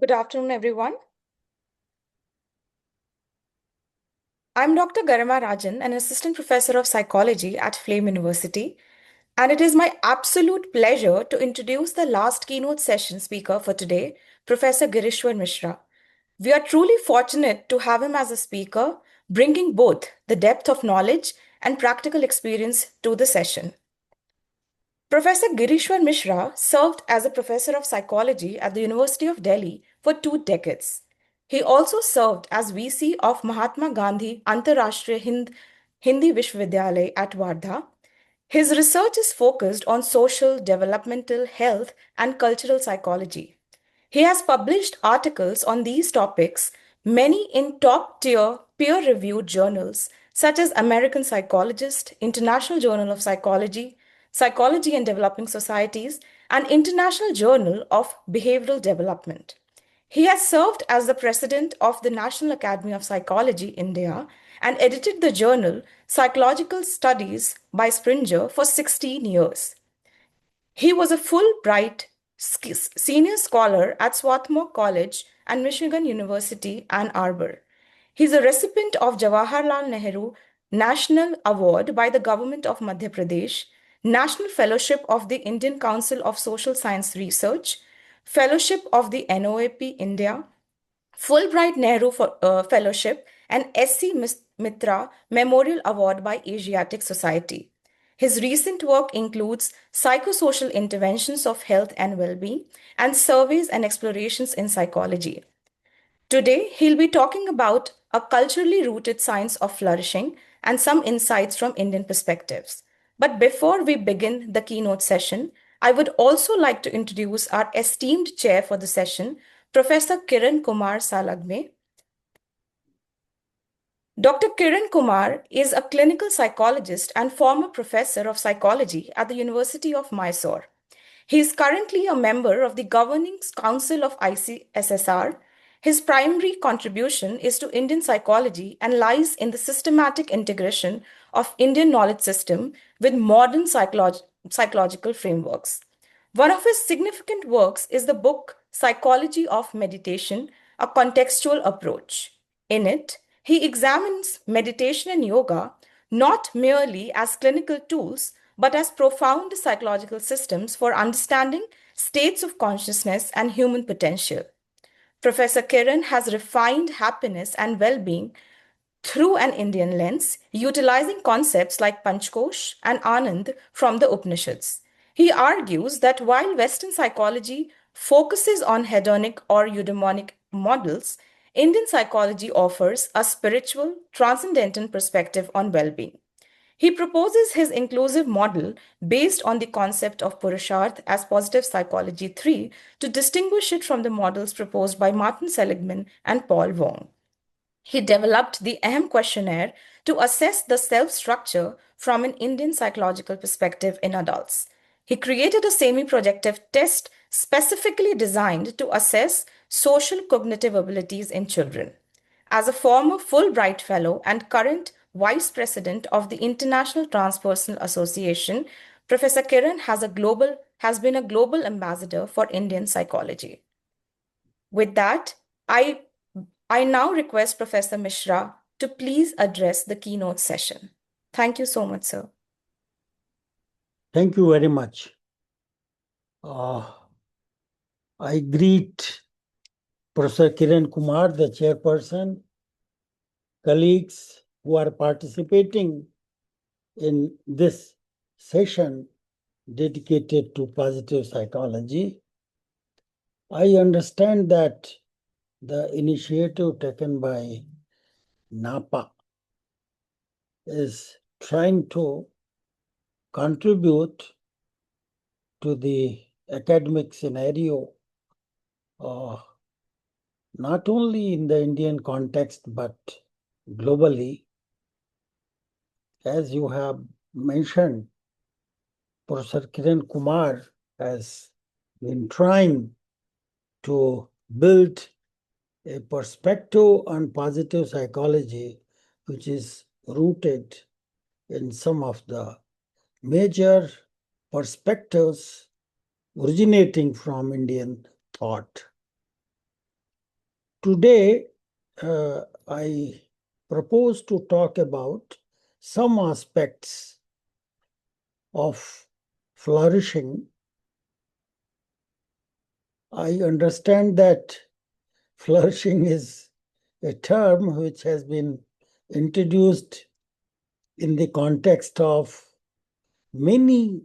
Good afternoon, everyone. I'm Dr. Garima Rajan, an assistant professor of psychology at Flame University, and it is my absolute pleasure to introduce the last keynote session speaker for today, Professor Girishwar Misra. We are truly fortunate to have him as a speaker, bringing both the depth of knowledge and practical experience to the session. Professor Girishwar Misra served as a professor of psychology at the University of Delhi for 2 decades. He also served as VC of Mahatma Gandhi Antarashtriya Hindi Vishwavidyalay at Wardha. His research is focused on social, developmental, health, and cultural psychology. He has published articles on these topics, many in top-tier peer-reviewed journals such as American Psychologist, International Journal of Psychology, Psychology and Developing Societies, and International Journal of Behavioral Development. He has served as the president of the National Academy of Psychology, India, and edited the journal Psychological Studies by Springer for 16 years. He was a Fulbright senior scholar at Swarthmore College and Michigan University, Ann Arbor. He's a recipient of Jawaharlal Nehru National Award by the Government of Madhya Pradesh, National Fellowship of the Indian Council of Social Science Research, Fellowship of the NOAP India, Fulbright Nehru Fellowship, and S.C. Mitra Memorial Award by Asiatic Society. His recent work includes psychosocial interventions of health and well-being and surveys and explorations in psychology. Today, he'll be talking about a culturally rooted science of flourishing and some insights from Indian perspectives. But before we begin the keynote session, I would also like to introduce our esteemed chair for the session, Professor Kiran Kumar Salagme. Dr. Kiran Kumar is a clinical psychologist and former professor of psychology at the University of Mysore. He is currently a member of the Governing Council of ICSSR. His primary contribution is to Indian psychology and lies in the systematic integration of Indian knowledge system with modern psychological frameworks. One of his significant works is the book Psychology of Meditation, a Contextual Approach. In it, he examines meditation and yoga not merely as clinical tools, but as profound psychological systems for understanding states of consciousness and human potential. Professor Kiran has refined happiness and well being through an Indian lens, utilizing concepts like Panchkosh and Anand from the Upanishads. He argues that while Western psychology focuses on hedonic or eudaimonic models, Indian psychology offers a spiritual, transcendental perspective on well being. He proposes his inclusive model based on the concept of Purusharth as positive psychology 3 to distinguish it from the models proposed by Martin Seligman and Paul Wong. He developed the Ahem questionnaire to assess the self structure from an Indian psychological perspective in adults. He created a semi projective test specifically designed to assess social cognitive abilities in children. As a former Fulbright Fellow and current Vice President of the International Transpersonal Association, Professor Kiran has been a global ambassador for Indian psychology. With that, I now request Professor Mishra to please address the keynote session. Thank you so much, sir. Thank you very much. I greet Professor Kiran Kumar, the chairperson, colleagues who are participating in this session dedicated to positive psychology. I understand that the initiative taken by NAPA is trying to contribute to the academic scenario, not only in the Indian context, but globally. As you have mentioned, Professor Kiran Kumar has been trying to build a perspective on positive psychology, which is rooted in some of the major perspectives originating from Indian thought. Today, I propose to talk about some aspects of flourishing. I understand that flourishing is a term which has been introduced in the context of many,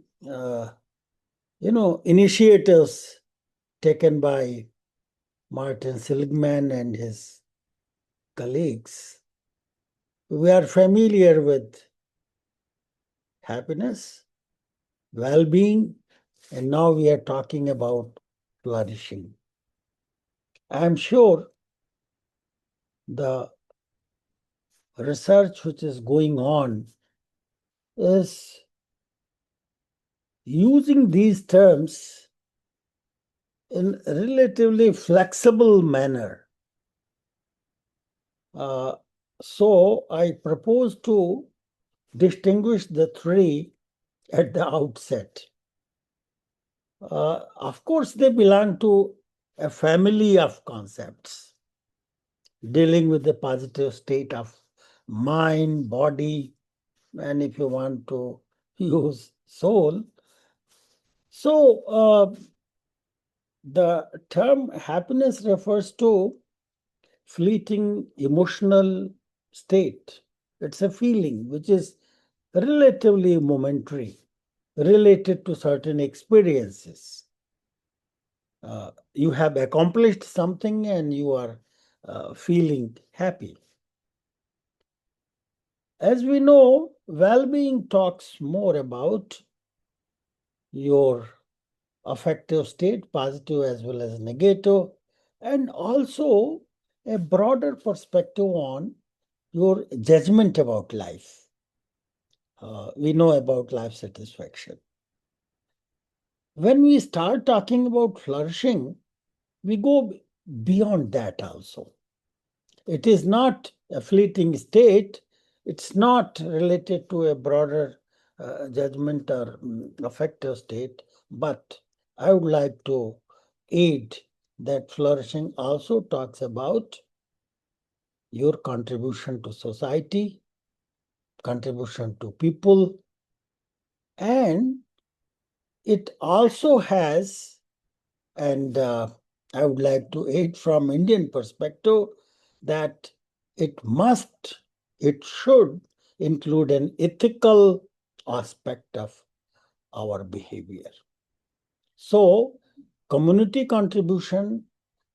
initiatives taken by Martin Seligman and his colleagues. We are familiar with happiness, well being, and now we are talking about flourishing. I'm sure the research which is going on is using these terms in a relatively flexible manner. Uh, so I propose to distinguish the three at the outset. Of course, they belong to a family of concepts dealing with the positive state of mind, body, and if you want to use soul. So, the term happiness refers to fleeting emotional state. It's a feeling which is relatively momentary, related to certain experiences. You have accomplished something and you are feeling happy. As we know, well being talks more about your affective state, positive as well as negative, and also a broader perspective on your judgment about life. We know about life satisfaction. When we start talking about flourishing, we go beyond that also. It is not a fleeting state. It's not related to a broader judgment or affective state. But I would like to add that flourishing also talks about your contribution to society, contribution to people, and it also has, and I would like to add from Indian perspective, that it must, it should include an ethical aspect of our behavior. So, community contribution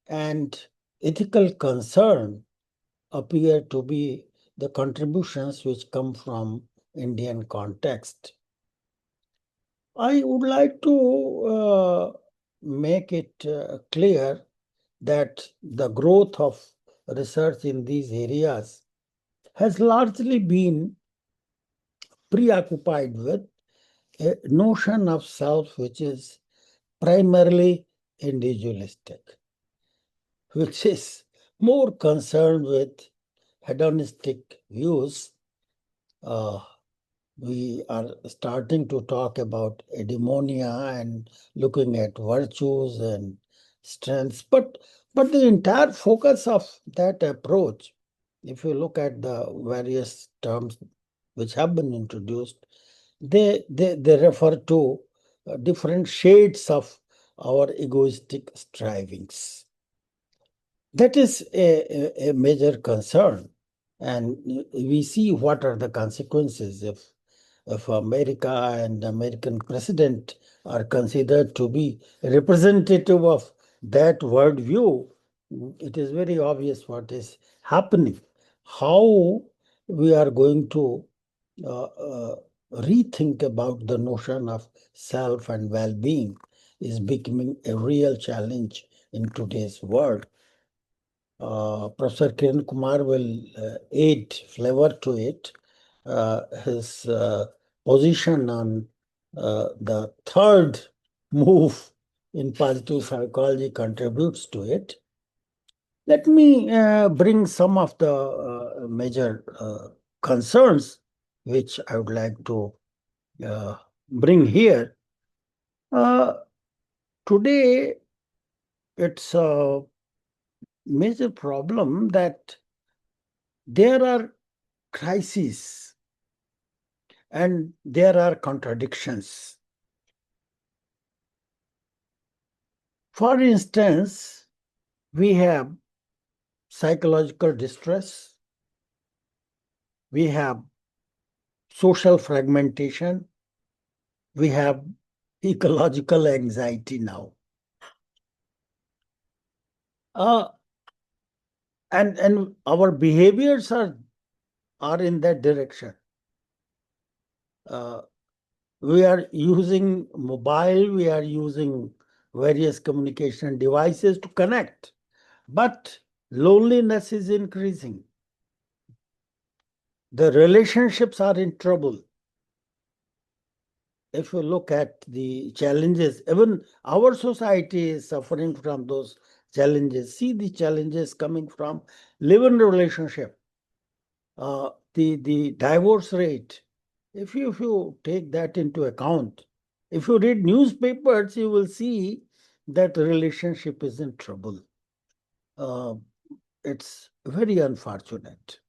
and ethical concern appear to be the contributions which come from Indian context. I would like to make it clear that the growth of research in these areas has largely been preoccupied with a notion of self which is primarily individualistic, which is more concerned with hedonistic views. We are starting to talk about eudaimonia and looking at virtues and strengths, but the entire focus of that approach, if you look at the various terms which have been introduced, they refer to different shades of our egoistic strivings. That is a major concern. And we see what are the consequences if America and the American president are considered to be representative of that worldview. It is very obvious what is happening. How we are going to rethink about the notion of self and well being is becoming a real challenge in today's world. Professor Kiran Kumar will add flavor to it. His position on the third move in positive psychology contributes to it. Let me bring some of the major concerns which I would like to bring here. Uh, Today, it's major problem that there are crises and there are contradictions. For instance, we have psychological distress, we have social fragmentation, we have ecological anxiety now. Uh, and our behaviors are in that direction. Uh, we are using mobile, we are using various communication devices to connect, but loneliness is increasing. The relationships are in trouble. If you look at the challenges, even our society is suffering from those challenges. See the challenges coming from live-in relationship, the divorce rate. If you take that into account, if you read newspapers, you will see that relationship is in trouble. Uh, it's very unfortunate.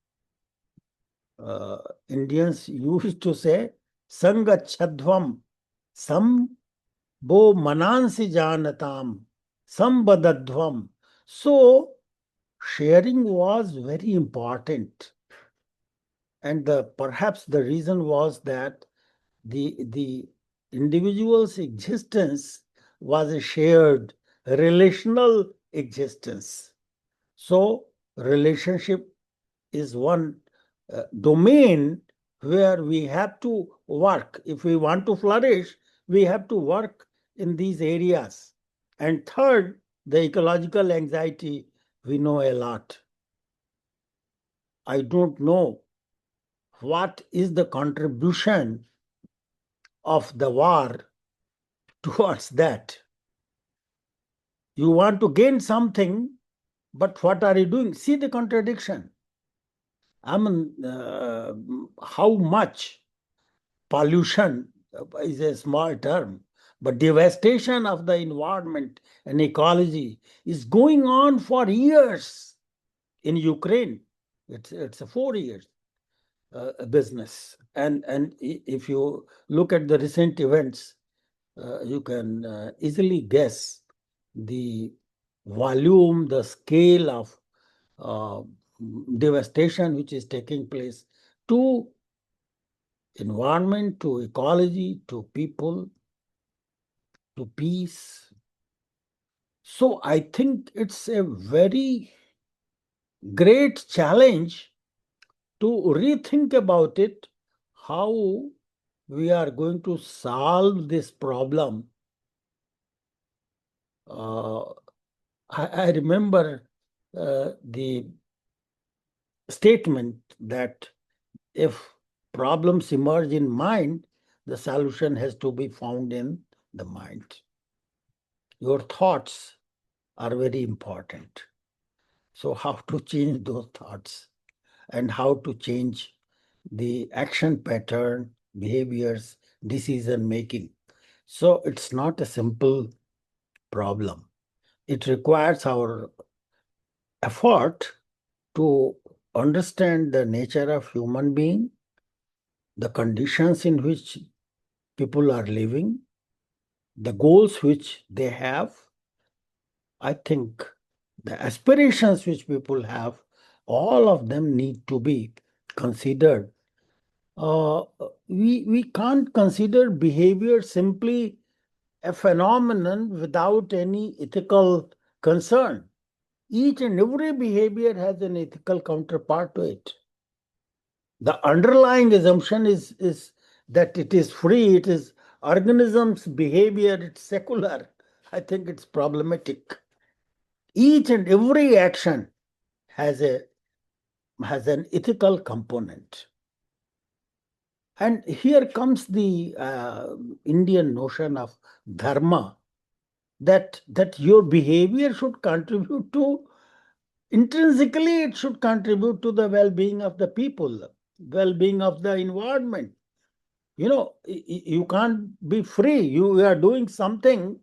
Uh, Indians used to say, Sangachadvam, sam bo manansi janatam, sambadadvam. So, sharing was very important. And perhaps the reason was that the individual's existence was a shared relational existence. So, relationship is one domain where we have to work. If we want to flourish, we have to work in these areas. And third, the ecological anxiety, we know a lot. I don't know what is the contribution of the war towards that. You want to gain something, but what are you doing? See the contradiction. I mean, how much pollution is a small term, but devastation of the environment and ecology is going on for years in Ukraine. It's a 4 years business, and if you look at the recent events, you can easily guess the volume, the scale of uh, devastation which is taking place to environment, to ecology, to people, to peace. So I think it's a very great challenge to rethink about it, how we are going to solve this problem. Uh, I remember the statement that if problems emerge in mind, the solution has to be found in the mind. Your thoughts are very important. So, how to change those thoughts and how to change the action pattern, behaviors, decision making. So, it's not a simple problem. It requires our effort to understand the nature of human being, the conditions in which people are living, the goals which they have. I think the aspirations which people have, all of them need to be considered. Uh, we can't consider behavior simply a phenomenon without any ethical concern. Each and every behavior has an ethical counterpart to it. The underlying assumption is that it is free, it is organism's behavior, it's secular. I think it's problematic. Each and every action has an ethical component. And here comes the Indian notion of dharma, that your behavior should contribute to, intrinsically it should contribute to the well-being of the people, well-being of the environment. You can't be free. You are doing something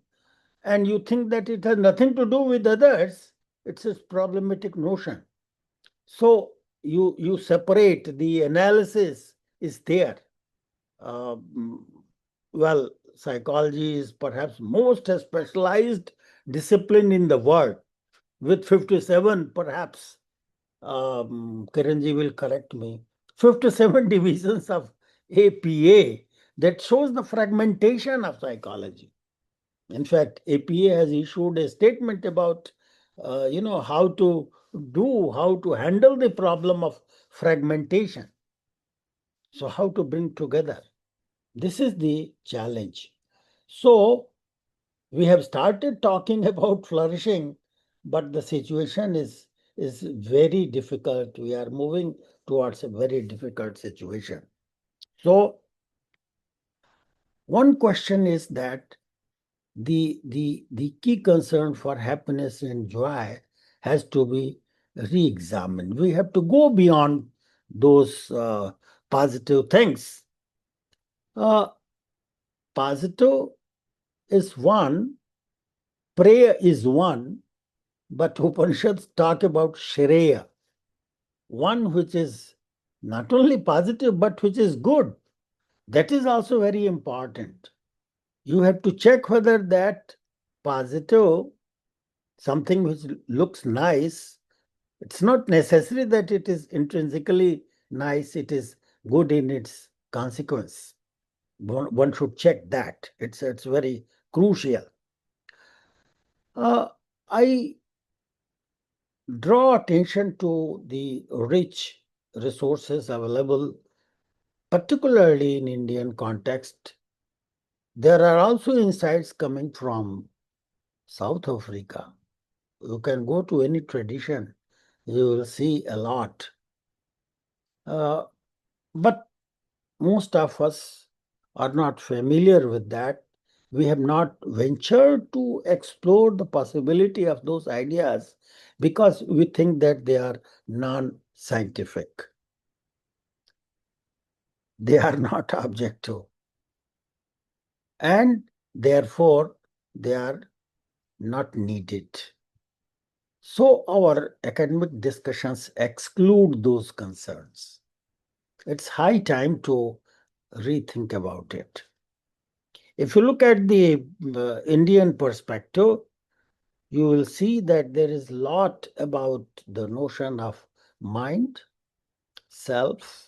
and you think that it has nothing to do with others. It's a problematic notion. So you separate the analysis is there. Um, well, psychology is perhaps most specialized discipline in the world, with 57 perhaps. Kiranji will correct me. 57 divisions of APA that shows the fragmentation of psychology. In fact, APA has issued a statement about how to handle the problem of fragmentation. So how to bring together. This is the challenge. So we have started talking about flourishing, but the situation is very difficult. We are moving towards a very difficult situation. So one question is that the key concern for happiness and joy has to be re-examined. We have to go beyond those positive things. Uh, Positive is one, prayer is one, but Upanishads talk about Shreya, one which is not only positive but which is good. That is also very important. You have to check whether that positive, something which looks nice, it's not necessary that it is intrinsically nice, it is good in its consequence. One should check that. It's very crucial. I draw attention to the rich resources available, particularly in Indian context. There are also insights coming from South Africa. You can go to any tradition, you will see a lot. But most of us are not familiar with that. We have not ventured to explore the possibility of those ideas because we think that they are non scientific. They are not objective. And therefore, they are not needed. So, our academic discussions exclude those concerns. It's high time to rethink about it. If you look at the Indian perspective, you will see that there is a lot about the notion of mind, self,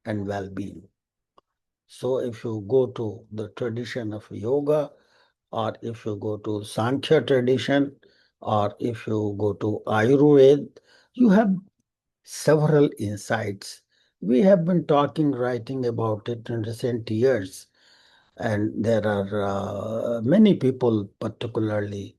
and well being. So, if you go to the tradition of yoga, or if you go to Sankhya tradition, or if you go to Ayurveda, you have several insights. We have been talking, writing about it in recent years, and there are many people, particularly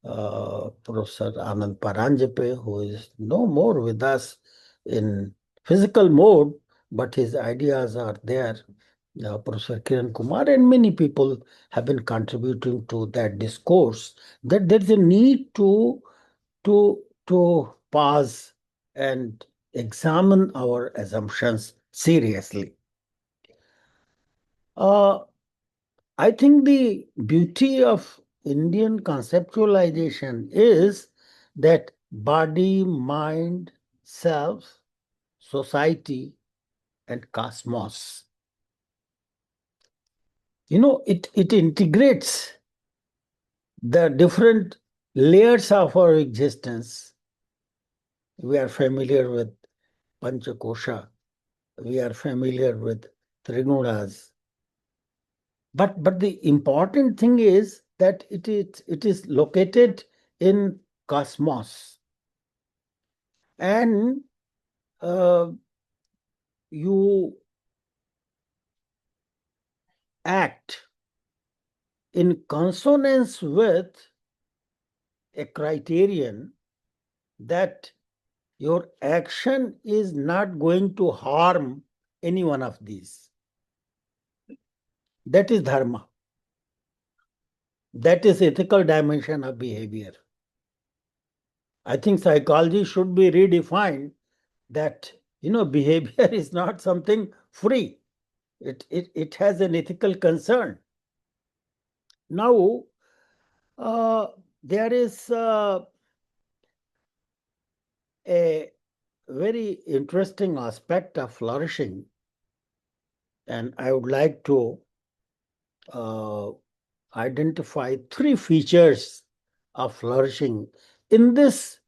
Professor Anand Paranjape, who is no more with us in physical mode, but his ideas are there. Professor Kiran Kumar and many people have been contributing to that discourse. That there's a need to pause and examine our assumptions seriously. Uh, I think the beauty of Indian conceptualization is that body, mind, self, society, and cosmos. It integrates the different layers of our existence. We are familiar with Panchakosha. We are familiar with Trigunas. But the important thing is that it is located in cosmos, and uh, you act in consonance with a criterion that your action is not going to harm any one of these. That is dharma. That is ethical dimension of behavior. I think psychology should be redefined that behavior is not something free. It has an ethical concern. Now, there is A very interesting aspect of flourishing, and I would like to uh, identify three features of flourishing in this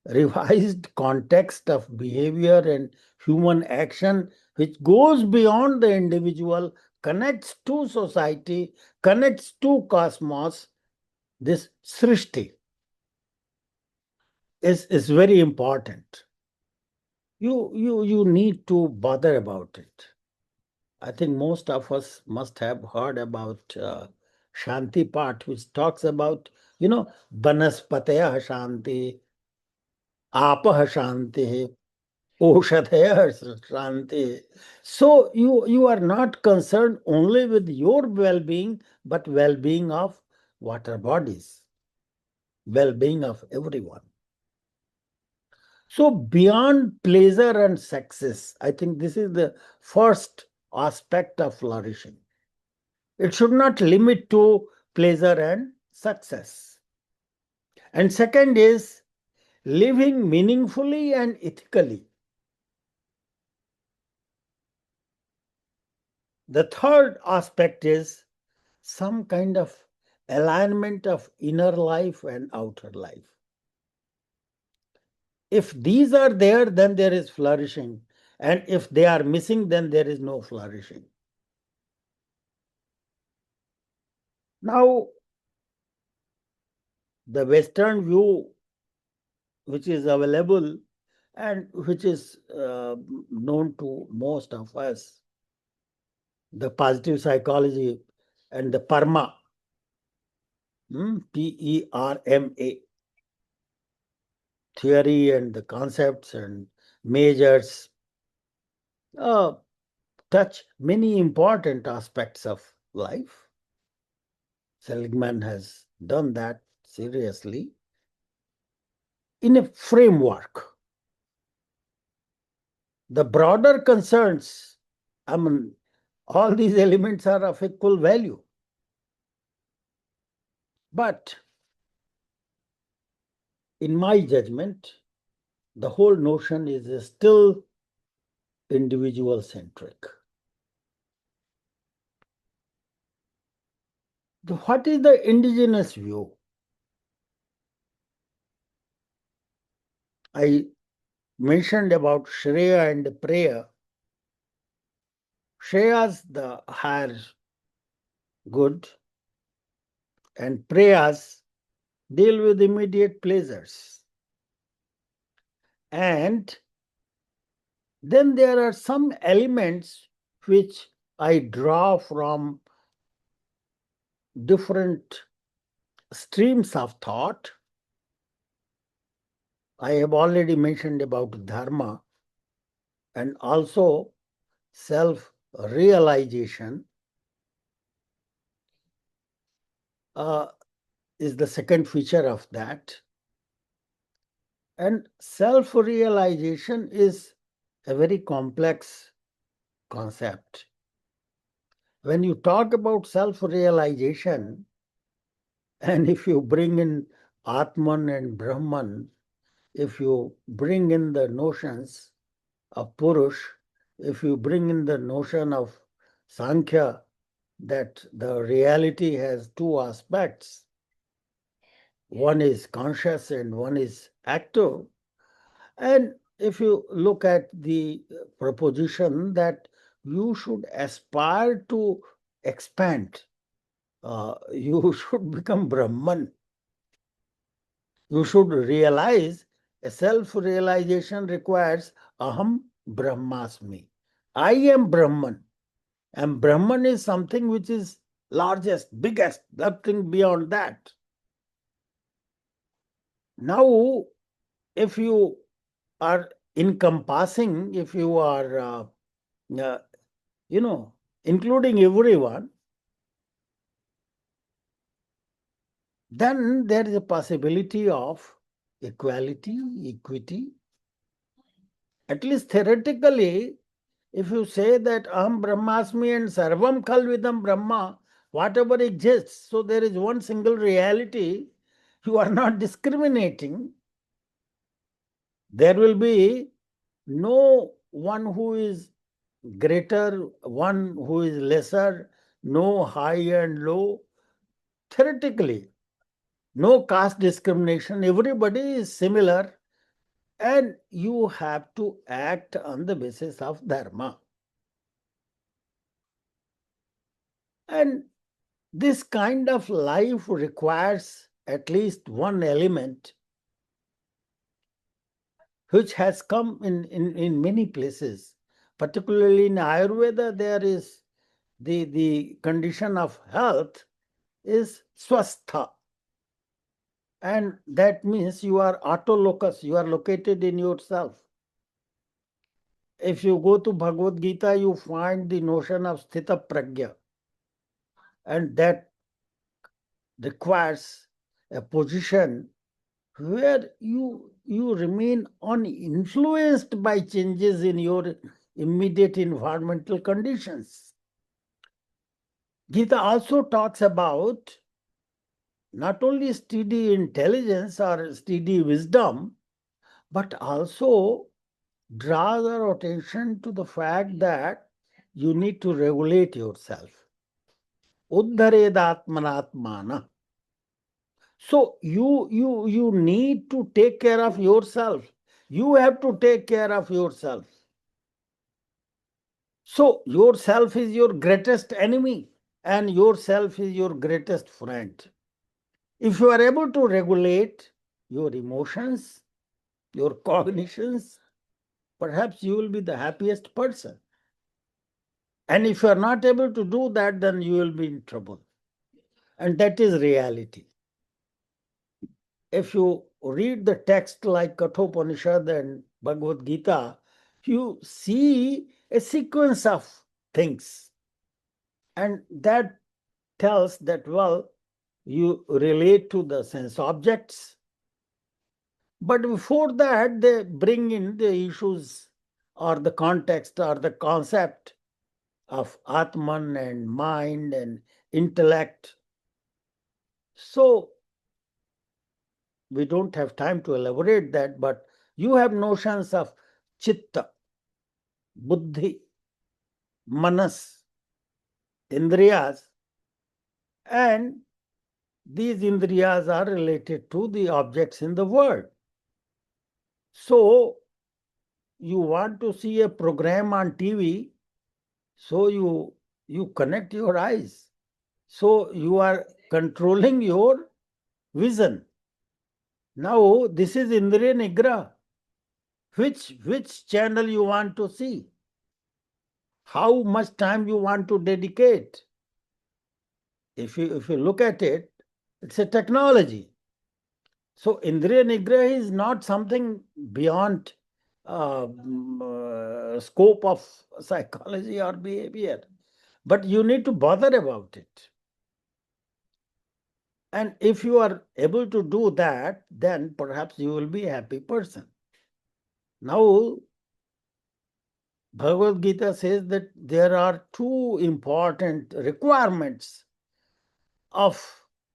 revised context of behavior and human action, which goes beyond the individual, connects to society, connects to cosmos. This srishti is very important. You need to bother about it. I think most of us must have heard about Shanti part, which talks about, Banaspataya Shanti, Apah Shanti, Oshadhaya Shanti. So you are not concerned only with your well-being, but well-being of water bodies, well-being of everyone. So beyond pleasure and success, I think this is the first aspect of flourishing. It should not limit to pleasure and success. And second is living meaningfully and ethically. The third aspect is some kind of alignment of inner life and outer life. If these are there, then there is flourishing. And if they are missing, then there is no flourishing. Now, the Western view, which is available and which is known to most of us, the positive psychology and the PERMA, PERMA theory and the concepts and measures uh, touch many important aspects of life. Seligman has done that seriously in a framework. The broader concerns, I mean, all these elements are of equal value. But in my judgment, the whole notion is still individual centric. What is the indigenous view? I mentioned about Shreya and Preya. Shreya's the higher good, and Preyas deal with immediate pleasures. And then there are some elements which I draw from different streams of thought. I have already mentioned about dharma and also self-realization is the second feature of that. And self-realization is a very complex concept. When you talk about self-realization, and if you bring in Atman and Brahman, if you bring in the notions of Purush, if you bring in the notion of Sankhya, that the reality has two aspects, one is conscious and one is active. And if you look at the proposition that you should aspire to expand, you should become Brahman. You should realize a self-realization requires Aham Brahmasmi. I am Brahman. And Brahman is something which is largest, biggest, nothing beyond that. Now, if you are encompassing, if you are, uh, including everyone, then there is a possibility of equality, equity. At least theoretically, if you say that Aham Brahmasmi and Sarvam Khalvidam Brahma, whatever exists, so there is one single reality, you are not discriminating. There will be no one who is greater, one who is lesser, no high and low. Theoretically, no caste discrimination, everybody is similar, and you have to act on the basis of dharma. And this kind of life requires at least one element which has come in many places. Particularly in Ayurveda, there is the condition of health is swastha. And that means you are autolocus, you are located in yourself. If you go to Bhagavad Gita, you find the notion of sthita pragya, and that requires a position where you remain uninfluenced by changes in your immediate environmental conditions. Gita also talks about not only steady intelligence or steady wisdom, but also draws our attention to the fact that you need to regulate yourself. Uddharedatmanatmana. So you need to take care of yourself. You have to take care of yourself. So yourself is your greatest enemy and yourself is your greatest friend. If you are able to regulate your emotions, your cognitions, perhaps you will be the happiest person. And if you are not able to do that, then you will be in trouble. And that is reality. If you read the text like Kathopanishad and Bhagavad Gita, you see a sequence of things. And that tells that, well, you relate to the sense objects. But before that, they bring in the issues or the context or the concept of Atman and mind and intellect. So we don't have time to elaborate that, but you have notions of chitta, buddhi, manas, indriyas, and these indriyas are related to the objects in the world. So you want to see a program on TV, so you connect your eyes. So you are controlling your vision. Now this is Indriya Nigra. Which channel you want to see? How much time you want to dedicate? If you look at it, it's a technology. So Indriya Nigra is not something beyond scope of psychology or behavior, but you need to bother about it. And if you are able to do that, then perhaps you will be a happy person. Now, Bhagavad Gita says that there are two important requirements of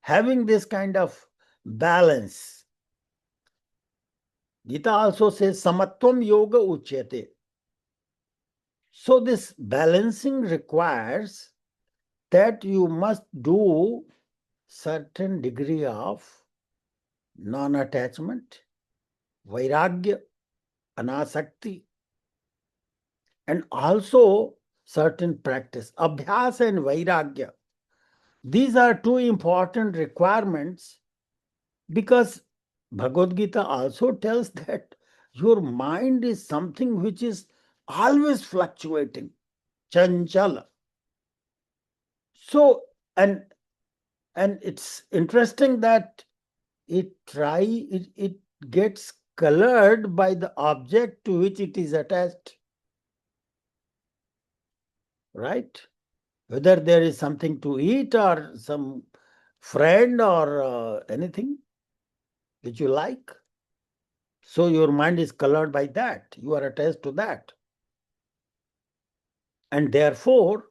having this kind of balance. Gita also says samatvam yoga uchyate. So this balancing requires that you must do certain degree of non-attachment, vairagya, anasakti, and also certain practice, abhyas and vairagya. These are two important requirements because Bhagavad Gita also tells that your mind is something which is always fluctuating, chanchala. So, and it's interesting that it gets colored by the object to which it is attached, right? Whether there is something to eat or some friend or anything which you like. So your mind is colored by that. You are attached to that. And therefore,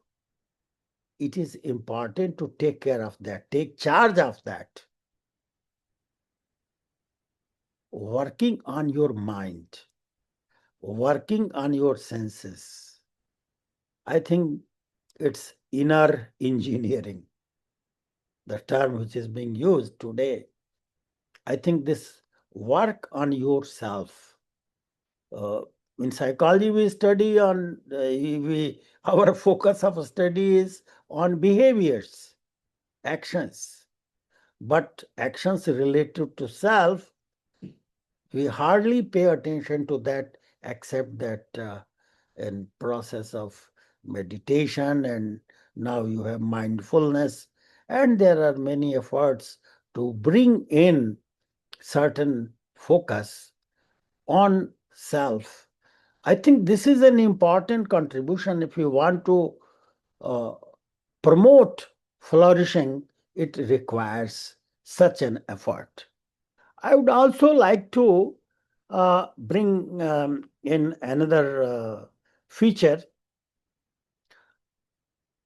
it is important to take care of that, take charge of that. working on your mind, working on your senses. I think it's inner engineering, the term which is being used today. I think this work on yourself. Uh, in psychology, we study on our focus of study is on behaviors, actions, but actions related to self, we hardly pay attention to that, except that in process of meditation, and now you have mindfulness, and there are many efforts to bring in certain focus on self. I think this is an important contribution. If you want to uh, promote flourishing, it requires such an effort. I would also like to bring in another feature.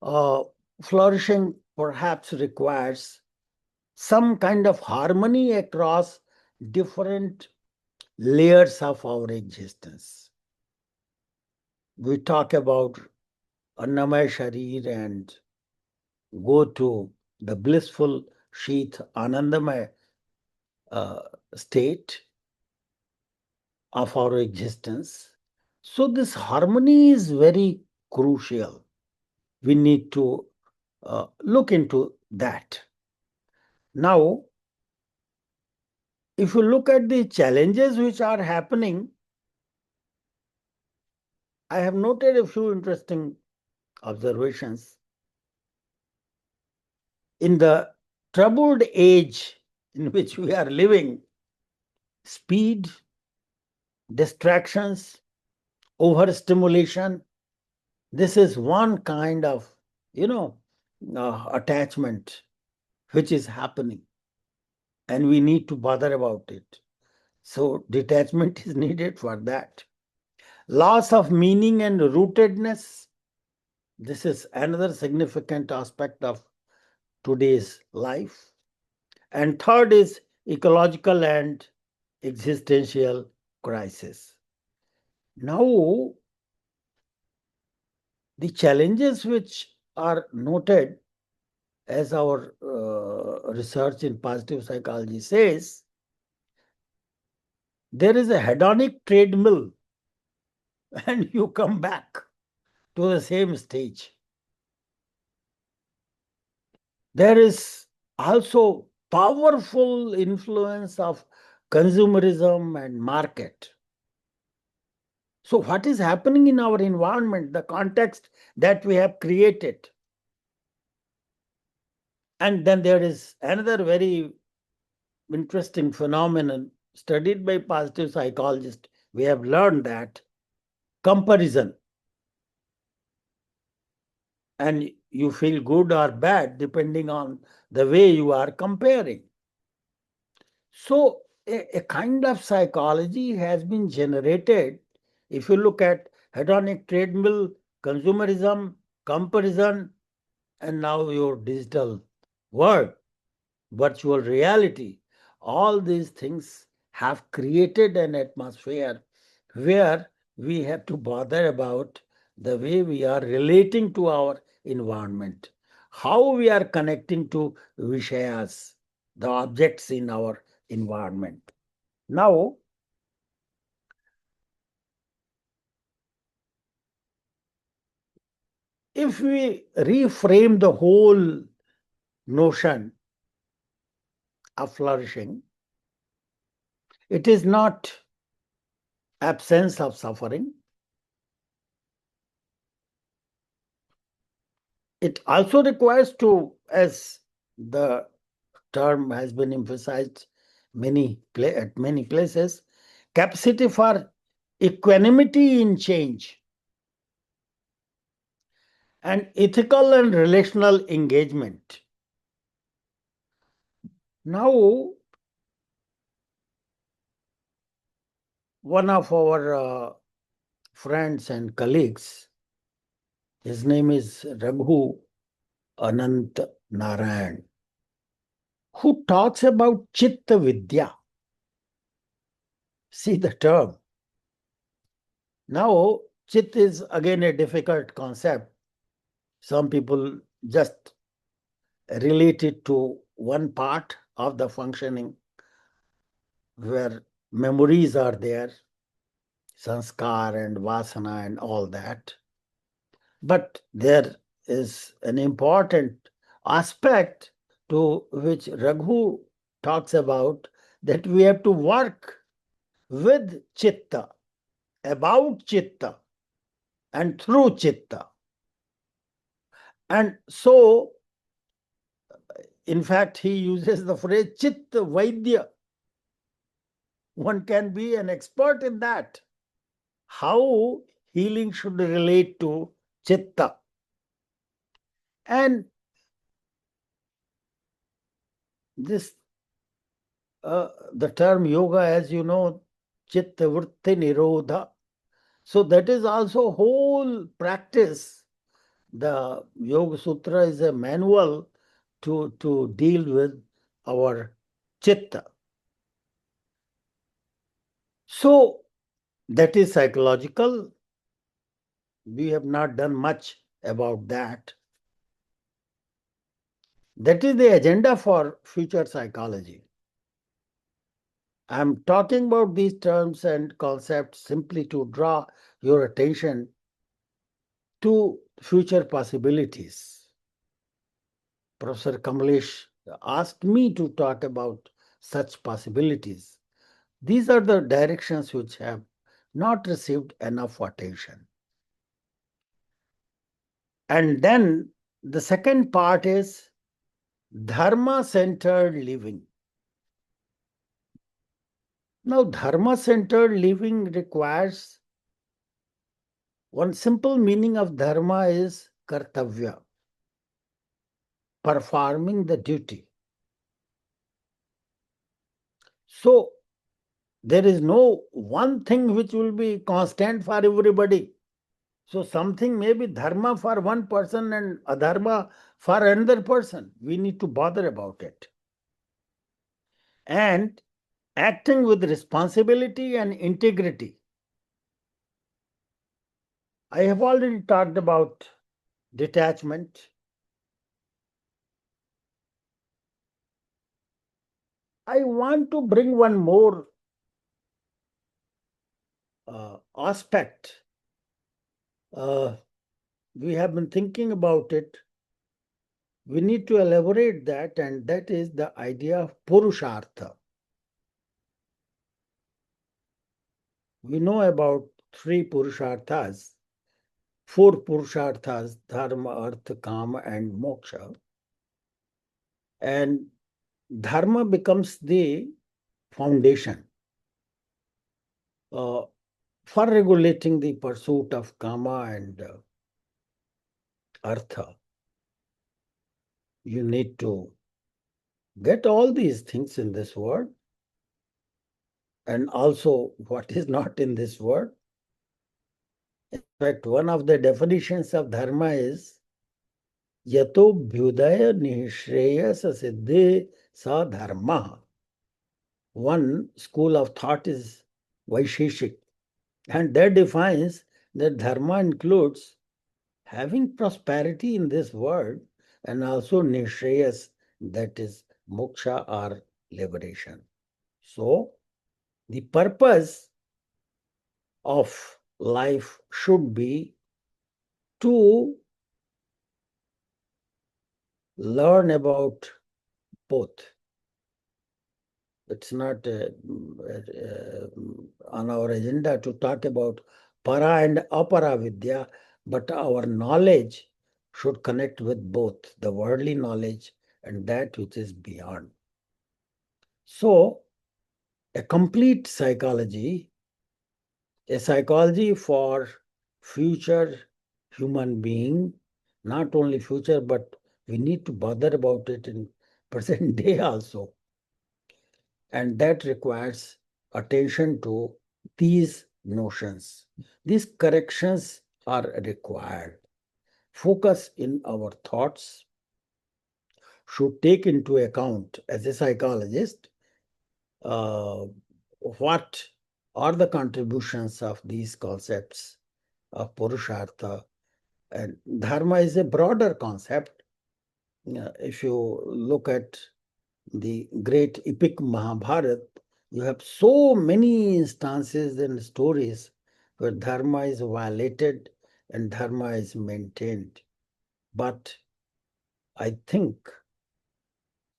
Uh, Flourishing perhaps requires some kind of harmony across different layers of our existence. We talk about Annamaya Sharir and go to the blissful sheath Anandamaya state of our existence. So, this harmony is very crucial. We need to look into that. Now, if you look at the challenges which are happening, I have noted a few interesting observations. In the troubled age in which we are living, speed, distractions, overstimulation, this is one kind of, attachment which is happening, and we need to bother about it. So detachment is needed for that. Loss of meaning and rootedness. This is another significant aspect of today's life. And third is ecological and existential crisis. Now, the challenges which are noted, as our research in positive psychology says, there is a hedonic treadmill and you come back to the same stage. There is also powerful influence of consumerism and market. So what is happening in our environment, the context that we have created? And then there is another very interesting phenomenon studied by positive psychologists. We have learned that comparison, and you feel good or bad depending on the way you are comparing. So a kind of psychology has been generated. If you look at hedonic treadmill, consumerism, comparison, and now your digital world, virtual reality, all these things have created an atmosphere where we have to bother about the way we are relating to our environment, how we are connecting to Vishayas, the objects in our environment. Now, if we reframe the whole notion of flourishing, it is not absence of suffering. It also requires to, as the term has been emphasized at many places, capacity for equanimity in change and ethical and relational engagement. Now, one of our friends and colleagues, his name is Raghu Anant Narayan, who talks about Chitta Vidya. see the term. Now, chit is again a difficult concept. Some people just relate it to one part of the functioning where memories are there, sanskar and vasana and all that. But there is an important aspect to which Raghu talks about, that we have to work with chitta, about chitta, and through chitta. And so, in fact, he uses the phrase chitta vaidya. One can be an expert in that. How healing should relate to chitta. And this, the term yoga, as you know, chitta vritti nirodha. So that is also whole practice. The Yoga Sutra is a manual to deal with our chitta. So that is psychological. We have not done much about that. That is the agenda for future psychology. I'm talking about these terms and concepts simply to draw your attention to future possibilities. Professor Kamlesh asked me to talk about such possibilities. These are the directions which have not received enough attention. And then the second part is dharma-centered living. Now, dharma-centered living requires, one simple meaning of dharma is kartavya, performing the duty. So, there is no one thing which will be constant for everybody. So something may be dharma for one person and adharma for another person. We need to bother about it. And acting with responsibility and integrity. I have already talked about detachment. I want to bring one more aspect. We have been thinking about it. We need to elaborate that, and that is the idea of purushartha. We know about three purusharthas, four purusharthas: dharma, artha, kama, and moksha. And dharma becomes the foundation uh, for regulating the pursuit of kama and artha. You need to get all these things in this world, and also what is not in this world. In fact, one of the definitions of dharma is yato bhyudaya nishreyasa siddhi sa dharma. One school of thought is Vaisheshik, and that defines that dharma includes having prosperity in this world and also nishreyas, that is moksha or liberation. So, the purpose of life should be to learn about both. It's not on our agenda to talk about para and apara vidya, but our knowledge should connect with both the worldly knowledge and that which is beyond. So, a complete psychology, a psychology for future human being, not only future, but we need to bother about it in present day also. And that requires attention to these notions. These corrections are required. Focus in our thoughts should take into account, as a psychologist, what or the contributions of these concepts of Purushartha. And dharma is a broader concept. If you look at the great epic Mahabharata, you have so many instances and stories where dharma is violated and dharma is maintained. But I think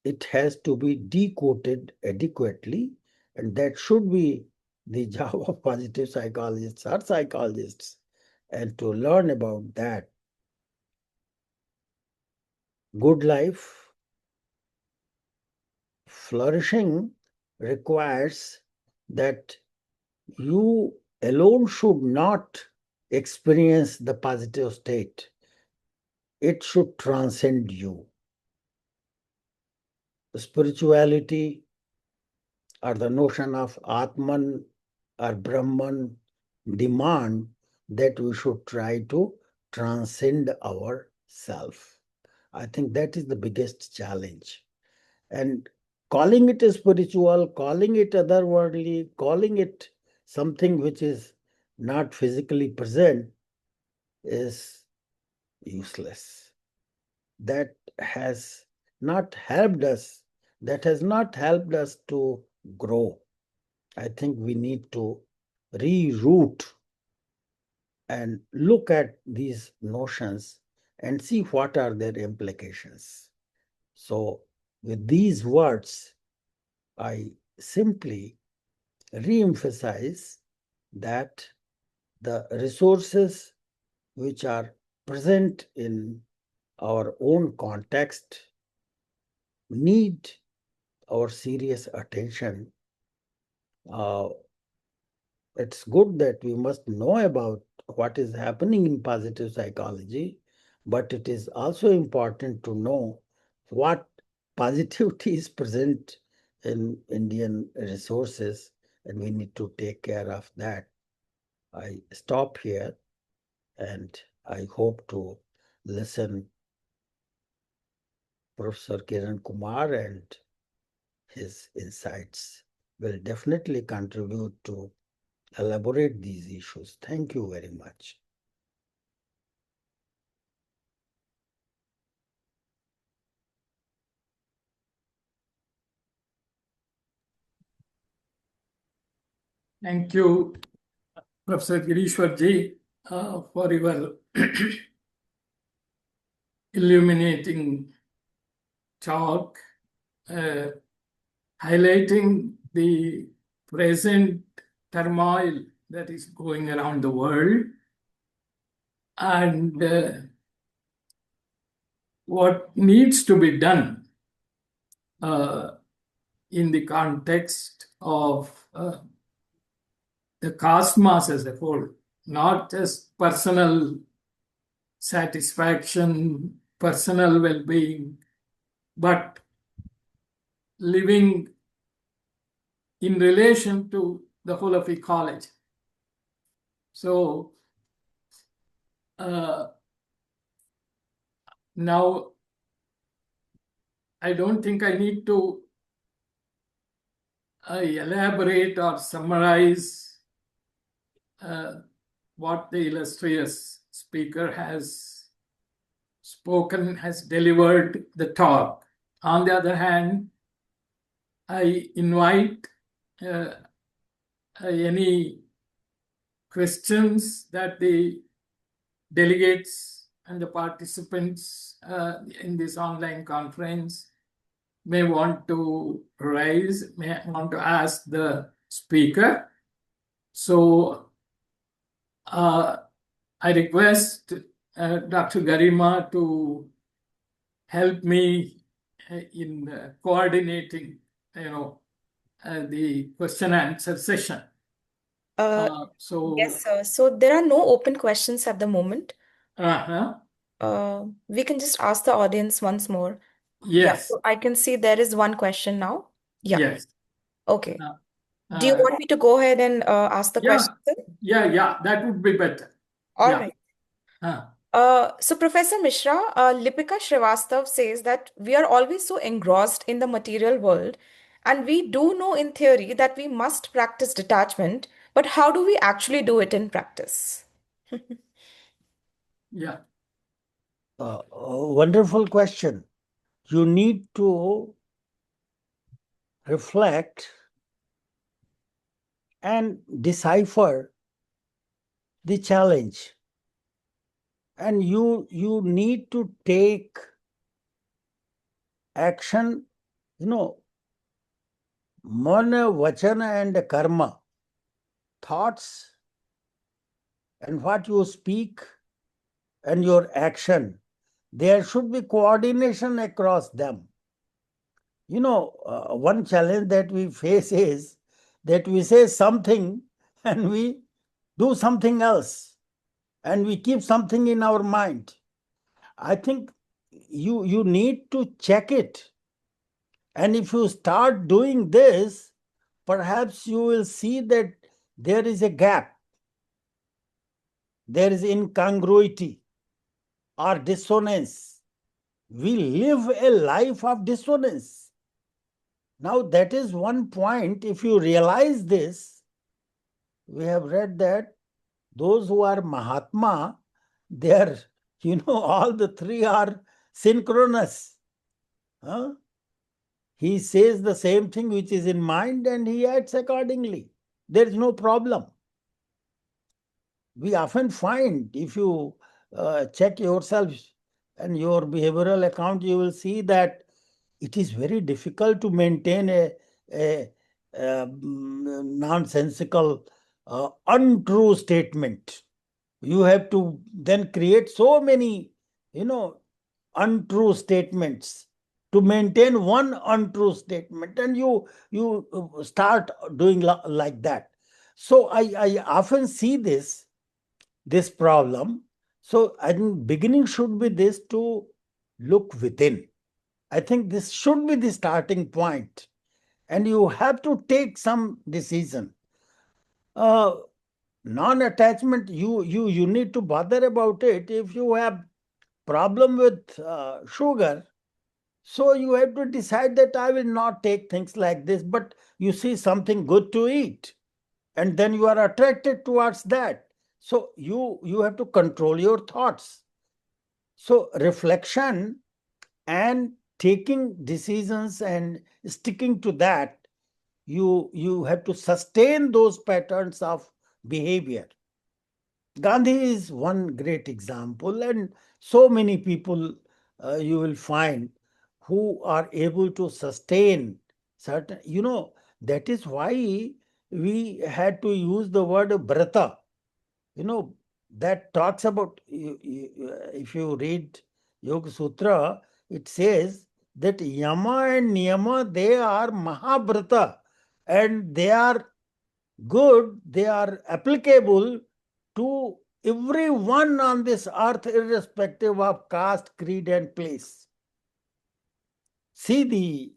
it has to be decoded adequately, and that should be the job of positive psychologists or psychologists, and to learn about that. Good life, flourishing requires that you alone should not experience the positive state. It should transcend you. Spirituality or the notion of Atman or Brahman demand that we should try to transcend ourself. I think that is the biggest challenge. And calling it a spiritual, calling it otherworldly, calling it something which is not physically present is useless. That has not helped us. That has not helped us to grow. I think we need to reroute and look at these notions and see what are their implications. So, with these words, I simply re-emphasize that the resources which are present in our own context need our serious attention. It's good that we must know about what is happening in positive psychology, but it is also important to know what positivity is present in Indian resources, and we need to take care of that. I stop here, and I hope to listen Professor Kiran Kumar, and his insights will definitely contribute to elaborate these issues. Thank you very much. Thank you, Professor Girishwar Ji, for your illuminating talk, highlighting the present turmoil that is going around the world and what needs to be done in the context of the cosmos as a whole, not just personal satisfaction, personal well-being, but living in relation to the whole of ecology. So now I don't think I need to elaborate or summarize what the illustrious speaker has spoken, has delivered the talk. On the other hand, I invite any questions that the delegates and the participants in this online conference may want to raise, may want to ask the speaker. So I request Dr. Garima to help me in coordinating, the question and answer session. Yes, sir. So there are no open questions at the moment. Uh-huh. We can just ask the audience once more. Yeah, Yes. so I can see there is one question now. Yeah. Yes. Okay. Do you want me to go ahead and ask the question, sir? Yeah, that would be better. All Yeah. right. So Professor Mishra, Lipika Srivastav says that we are always so engrossed in the material world, and we do know in theory that we must practice detachment But how do we actually do it in practice? Yeah. Wonderful question. You need to reflect and decipher the challenge. And you need to take action, mana, vachana, and karma, thoughts, and what you speak and your action. There should be coordination across them. One challenge that we face is that we say something and we do something else, and we keep something in our mind. I think you need to check it. And if you start doing this, perhaps you will see that there is a gap, there is incongruity or dissonance. We live a life of dissonance. Now, that is one point. If you realize this, we have read that those who are Mahatma, they are, all the three are synchronous. Huh? He says the same thing which is in mind and he acts accordingly. There is no problem. We often find, if you check yourself and your behavioral account, you will see that it is very difficult to maintain a nonsensical, untrue statement. You have to then create so many, untrue statements to maintain one untrue statement, and you start doing like that. So I often see this problem. So I think beginning should be this, to look within. I think this should be the starting point, and you have to take some decision. Uh, Non-attachment, you need to bother about it. If you have problem with sugar, so you have to decide that I will not take things like this, but you see something good to eat, and then you are attracted towards that. So you have to control your thoughts. So reflection and taking decisions and sticking to that, you have to sustain those patterns of behavior. Gandhi is one great example, and so many people you will find who are able to sustain certain, that is why we had to use the word brata, that talks about, if you read Yoga Sutra, it says that Yama and Niyama, they are Mahabrata, and they are good, they are applicable to everyone on this earth, irrespective of caste, creed, and place. See the,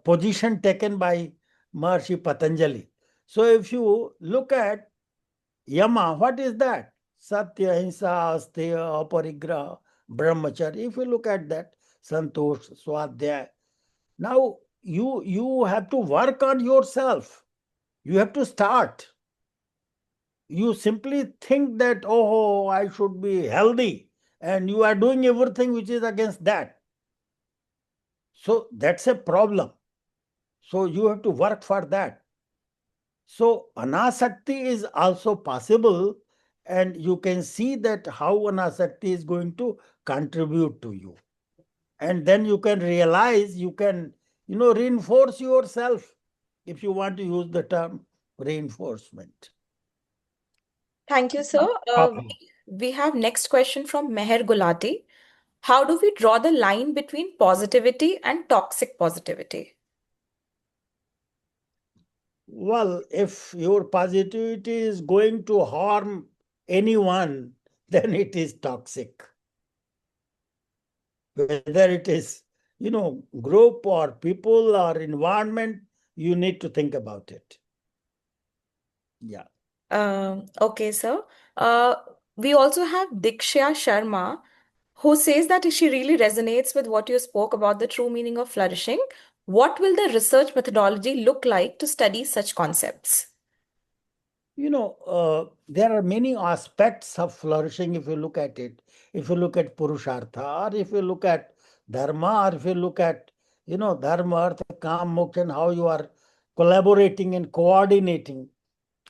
position taken by Maharishi Patanjali. So if you look at Yama, what is that? Satya, Ahimsa, Asteya, Aparigraha, Brahmacharya. If you look at that, Santosh, Swadhyaya. Now you have to work on yourself. You have to start. You simply think that, oh, I should be healthy, and you are doing everything which is against that. So that's a problem. So you have to work for that. So anasakti is also possible, and you can see that how anasakti is going to contribute to you. And then you can realize, you can, reinforce yourself, if you want to use the term reinforcement. Thank you, sir. We have next question from Meher Gulati. How do we draw the line between positivity and toxic positivity? Well, if your positivity is going to harm anyone, then it is toxic. Whether it is, group or people or environment, you need to think about it. Yeah. Okay, sir. Uh, we also have Diksha Sharma, who says that she really resonates with what you spoke about the true meaning of flourishing. What will the research methodology look like to study such concepts? There are many aspects of flourishing if you look at it. If you look at Purushartha, or if you look at Dharma, or if you look at, Dharma, Artha, Kam, Moksha, and how you are collaborating and coordinating,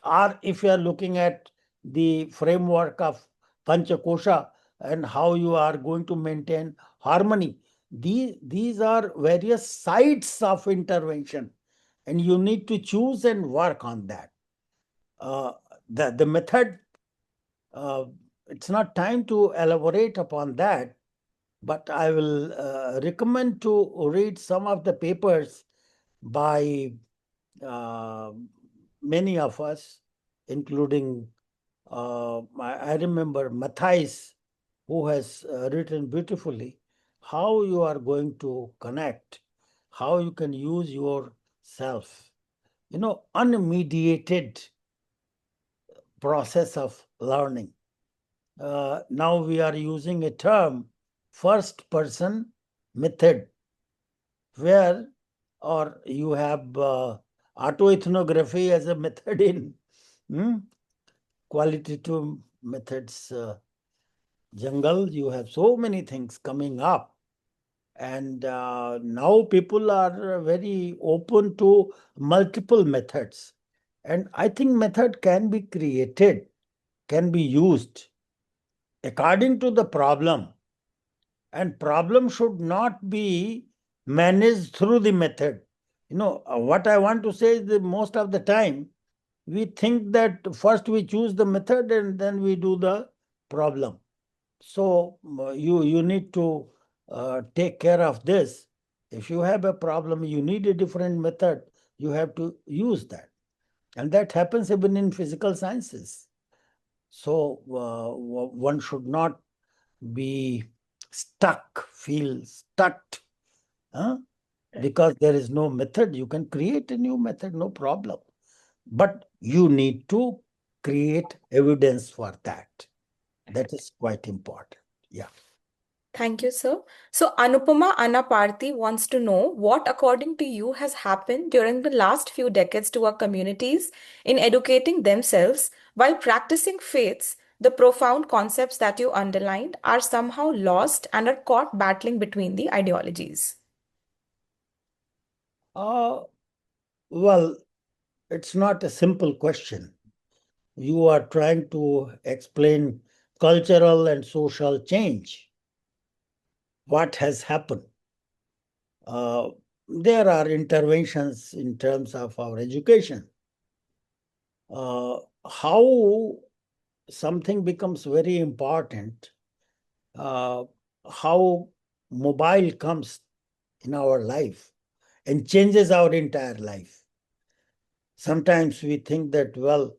or if you are looking at the framework of Panchakosha and how you are going to maintain harmony. These are various sides of intervention, and you need to choose and work on that. The method, it's not time to elaborate upon that, but I will recommend to read some of the papers by uh, many of us, including I remember Matthias, who has written beautifully how you are going to connect, how you can use yourself, unmediated process of learning. Now we are using a term, first person method, where or you have autoethnography as a method in qualitative methods jungle. You have so many things coming up, and now people are very open to multiple methods, and I think method can be created, can be used according to the problem, and problem should not be managed through the method. What I want to say is that most of the time we think that first we choose the method and then we do the problem. So you need to take care of this. If you have a problem, you need a different method, you have to use that. And that happens even in physical sciences. So one should not be feel stuck, huh? Because there is no method. You can create a new method, no problem. But you need to create evidence for that. That is quite important. Yeah. Thank you, sir. So, Anupama Anaparthi wants to know what, according to you, has happened during the last few decades to our communities in educating themselves while practicing faiths. The profound concepts that you underlined are somehow lost and are caught battling between the ideologies. Well, it's not a simple question. You are trying to explain cultural and social change. What has happened? There are interventions in terms of our education. How something becomes very important, how mobile comes in our life and changes our entire life. Sometimes we think that, well,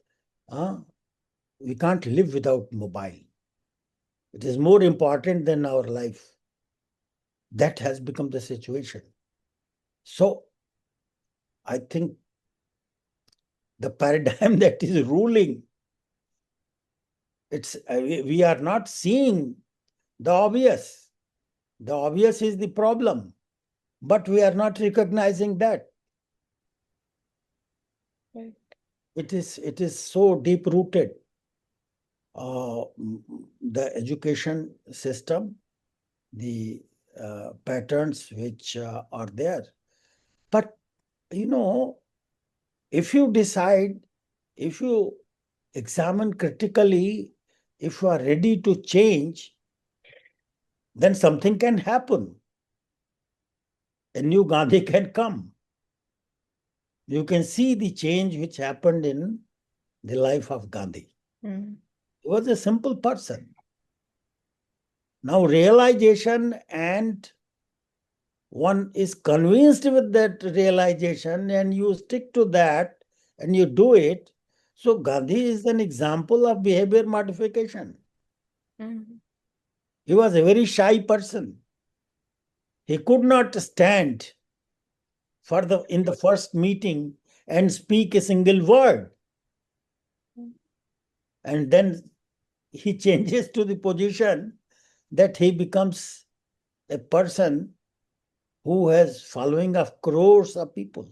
we can't live without mobile. It is more important than our life. That has become the situation. So I think the paradigm that is ruling, we are not seeing the obvious. The obvious is the problem, but we are not recognizing that. Right. It is so deep rooted. The education system, the patterns which are there. But if you decide, if you examine critically, if you are ready to change, then something can happen. A new Gandhi can come. You can see the change which happened in the life of Gandhi. Mm. He was a simple person. Now, realization, and one is convinced with that realization and you stick to that and you do it. So Gandhi is an example of behavior modification. Mm. He was a very shy person. He could not stand in the first meeting and speak a single word. And then he changes to the position that he becomes a person who has following of crores of people.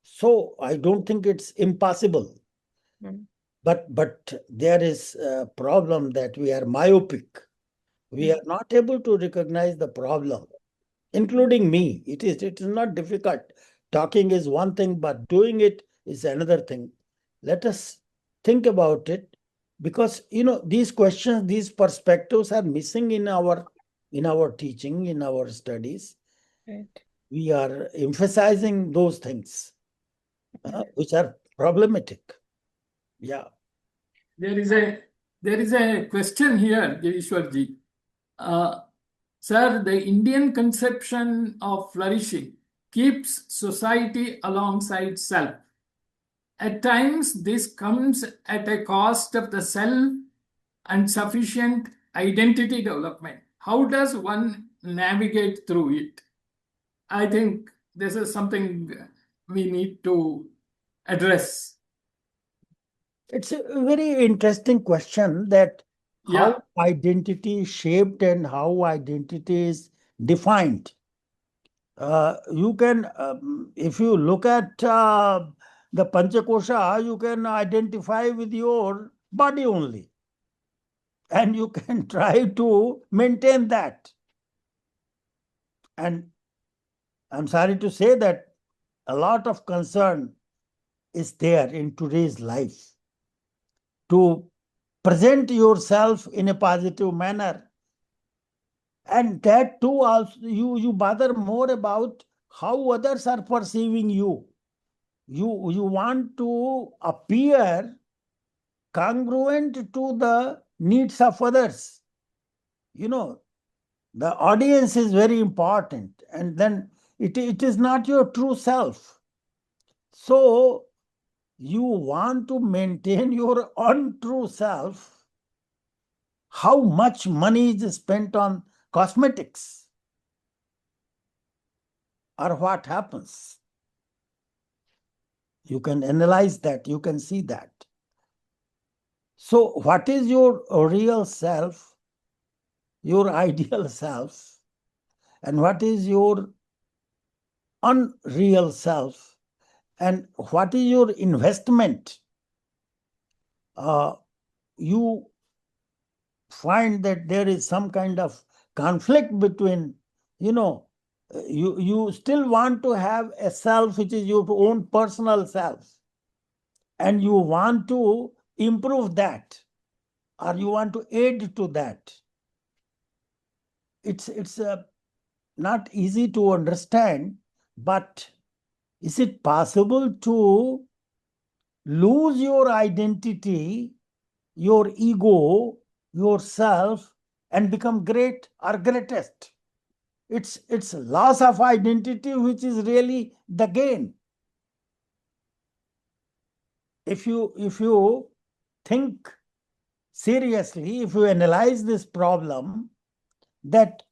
So I don't think it's impossible. Mm. But there is a problem that we are myopic. We are not able to recognize the problem, including me. It is not difficult. Talking is one thing, but doing it is another thing. Let us think about it, because these questions, these perspectives are missing in our teaching, in our studies. Right. We are emphasizing those things which are problematic. Yeah. There is a question here, Girishwarji. Sir, the Indian conception of flourishing keeps society alongside self. At times, this comes at a cost of the self and sufficient identity development. How does one navigate through it? I think this is something we need to address. It's a very interesting question, that how Yeah, identity is shaped and how identity is defined. You can, if you look at the Panchakosha, you can identify with your body only, and you can try to maintain that. And I'm sorry to say that a lot of concern is there in today's life to present yourself in a positive manner. And that too, also you bother more about how others are perceiving you. You want to appear congruent to the needs of others. The audience is very important, and then it is not your true self. So you want to maintain your untrue self. How much money is spent on cosmetics? Or what happens? You can analyze that, you can see that. So, what is your real self, your ideal self, and what is your unreal self, and what is your investment? You find that there is some kind of conflict between, you still want to have a self which is your own personal self, and you want to improve that, or you want to aid to that. It's not easy to understand, but is it possible to lose your identity, your ego, yourself, and become great or greatest? It's loss of identity which is really the gain. If you think seriously, if you analyze this problem, that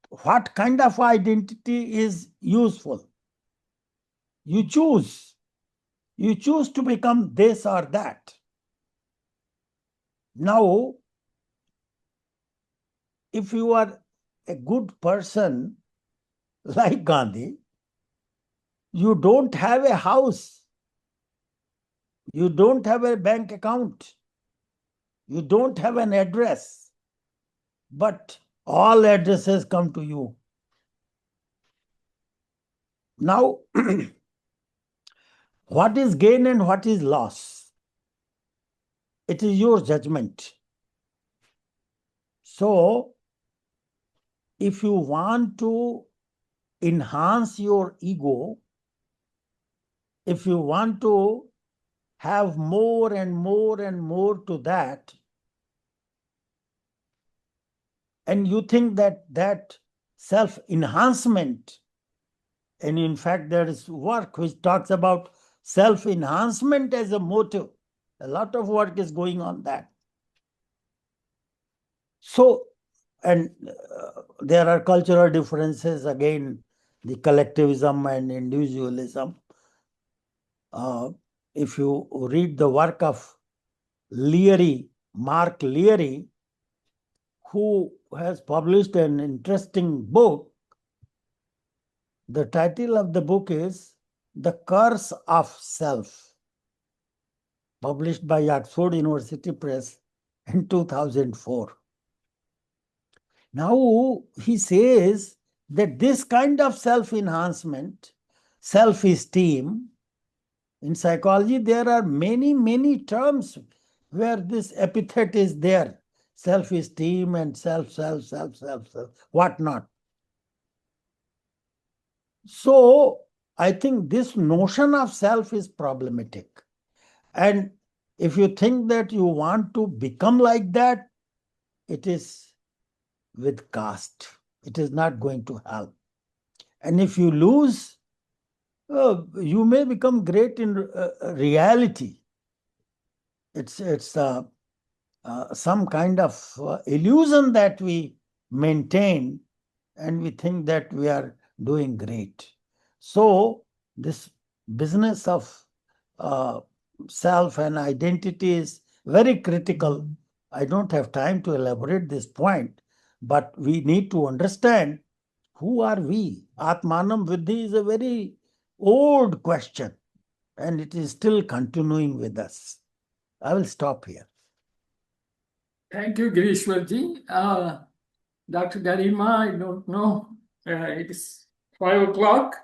what kind of identity is useful, you choose to become this or that. Now, if you are a good person like Gandhi, you don't have a house, you don't have a bank account, you don't have an address, but all addresses come to you. Now, what is gain and what is loss? It is your judgment. So, if you want to enhance your ego, if you want to have more and more and more to that, and you think that self-enhancement, and in fact there is work which talks about self-enhancement as a motive. A lot of work is going on that. So, and there are cultural differences, again, the collectivism and individualism. If you read the work of Mark Leary, who has published an interesting book. The title of the book is The Curse of Self, published by Oxford University Press in 2004. Now, he says that this kind of self-enhancement, self-esteem, in psychology, there are many, many terms where this epithet is there. Self-esteem and self, whatnot. So, I think this notion of self is problematic. And if you think that you want to become like that, it is with caste. It is not going to help. And if you lose, you may become great in reality. It's some kind of illusion that we maintain, and we think that we are doing great. So this business of self and identity is very critical. I don't have time to elaborate this point, but we need to understand who are we. Atmanam Vidhi is a very old question, and it is still continuing with us. I will stop here. Thank you, Girishwarji. Dr. Garima, I don't know. It is 5 o'clock.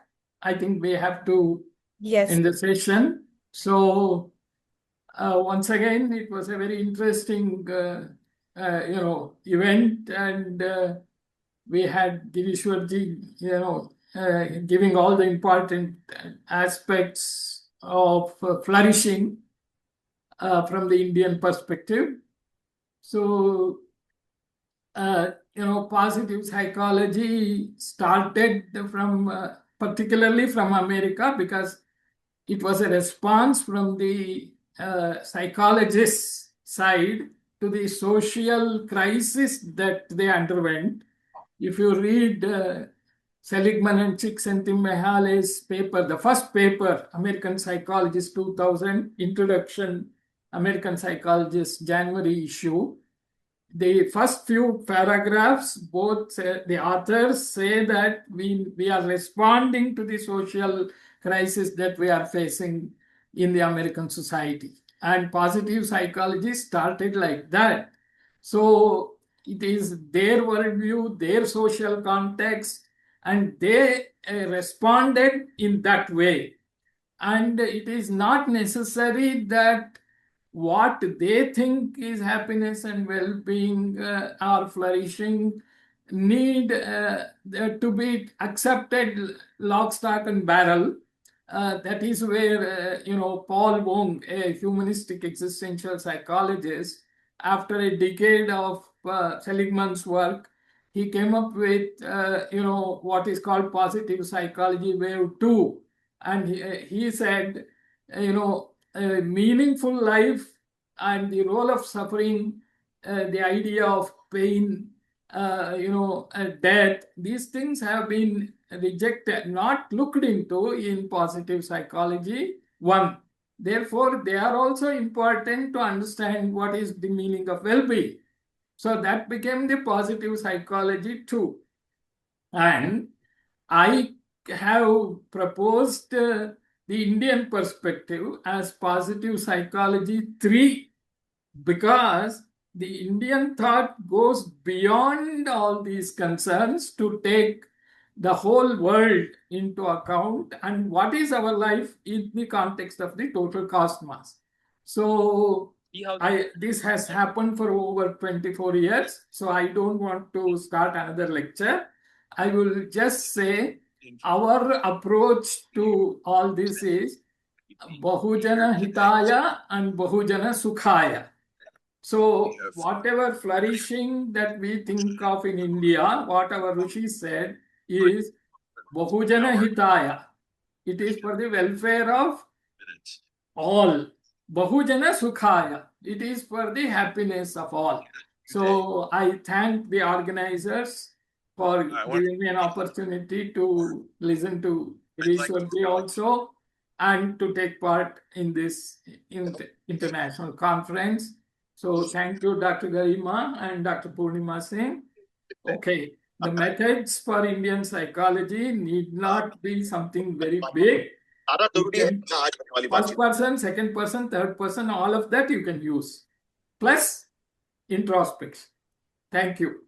I think we have to Yes. end the session. So once again, it was a very interesting, event, and we had Girishwarji, giving all the important aspects of flourishing from the Indian perspective. So, positive psychology started from, particularly from America, because it was a response from the psychologists' side to the social crisis that they underwent. If you read Seligman and Csikszentmihalyi's paper, the first paper, American Psychologist 2000, Introduction, American Psychologist, January issue, the first few paragraphs, both the authors say that we are responding to the social crisis that we are facing in the American society. And positive psychology started like that. So it is their worldview, their social context, and they responded in that way. And it is not necessary that what they think is happiness and well-being or flourishing need to be accepted lock, stock, and barrel. That is where, Paul Wong, a humanistic existential psychologist, after a decade of Seligman's work, he came up with, what is called positive psychology wave 2. And he said, a meaningful life and the role of suffering, the idea of pain, death, these things have been rejected, not looked into in positive psychology 1. Therefore, they are also important to understand what is the meaning of well-being. So that became the positive psychology 2. And I have proposed the Indian perspective as positive psychology 3, because the Indian thought goes beyond all these concerns to take the whole world into account and what is our life in the context of the total cosmos. So this has happened for over 24 years, so I don't want to start another lecture. I will just say our approach to all this is Bahujana Hitaya and Bahujana Sukhaya. So whatever flourishing that we think of in India, whatever Rishi said is Bahujana Hitaya. It is for the welfare of all. Bahujana Sukhaya. It is for the happiness of all. So I thank the organizers for giving me an opportunity to listen to Girishwarji also and to take part in this international conference. So thank you, Dr. Garima and Dr. Purnima Singh. Okay, the methods for Indian psychology need not be something very big. You can, first person, second person, third person, all of that you can use. Plus introspection. Thank you.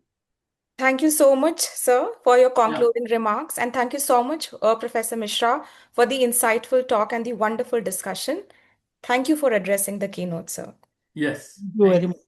Thank you so much, sir, for your Yeah. concluding remarks. And thank you so much, Professor Mishra, for the insightful talk and the wonderful discussion. Thank you for addressing the keynote, sir. Yes. Thank you very much.